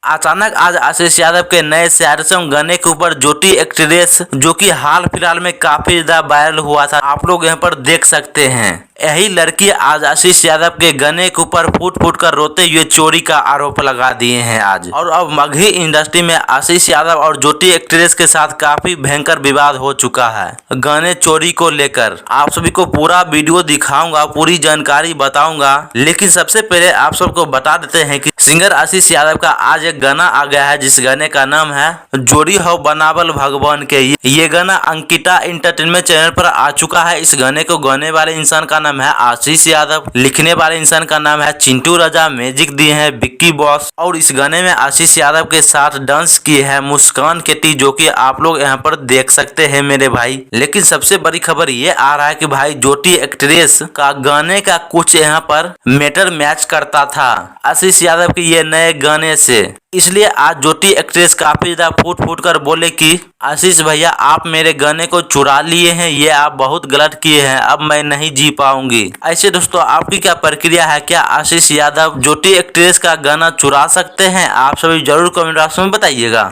अचानक आज आशीष यादव के नए सैरसम गाने के ऊपर ज्योति एक्ट्रेस जो कि हाल फिलहाल में काफी ज्यादा वायरल हुआ था, आप लोग यहाँ पर देख सकते हैं। यही लड़की आज आशीष यादव के गाने के ऊपर फूट फूट कर रोते हुए चोरी का आरोप लगा दिए हैं आज। और अब मगही इंडस्ट्री में आशीष यादव और ज्योति एक्ट्रेस के साथ काफी भयंकर विवाद हो चुका है गाने चोरी को लेकर। आप सभी को पूरा वीडियो दिखाऊंगा, पूरी जानकारी बताऊंगा, लेकिन सबसे पहले आप सबको बता देते हैं कि सिंगर आशीष यादव का आज एक गाना आ गया है जिस गाने का नाम है जोड़ी हो बनावल भगवान के। ये गाना अंकिता एंटरटेनमेंट चैनल पर आ चुका है। इस गाने को गाने वाले इंसान का नाम है आशीष यादव, लिखने वाले इंसान का नाम है चिंटू राजा, म्यूजिक दिए हैं विक्की बॉस। और इस गाने में आशीष यादव के साथ डांस की है मुस्कान केटी, जो कि आप लोग यहाँ पर देख सकते हैं मेरे भाई। लेकिन सबसे बड़ी खबर ये आ रहा है कि भाई ज्योति एक्ट्रेस का गाने का कुछ यहाँ पर मैटर मैच करता था आशीष यादव के ये नए गाने से। इसलिए आज ज्योति एक्ट्रेस काफी ज्यादा फूट फूट कर बोले कि आशीष भैया आप मेरे गाने को चुरा लिए हैं, ये आप बहुत गलत किए हैं, अब मैं नहीं जी पाऊंगी। ऐसे दोस्तों आपकी क्या प्रक्रिया है, क्या आशीष यादव ज्योति एक्ट्रेस का गाना चुरा सकते हैं? आप सभी जरूर कमेंट बॉक्स में बताइएगा।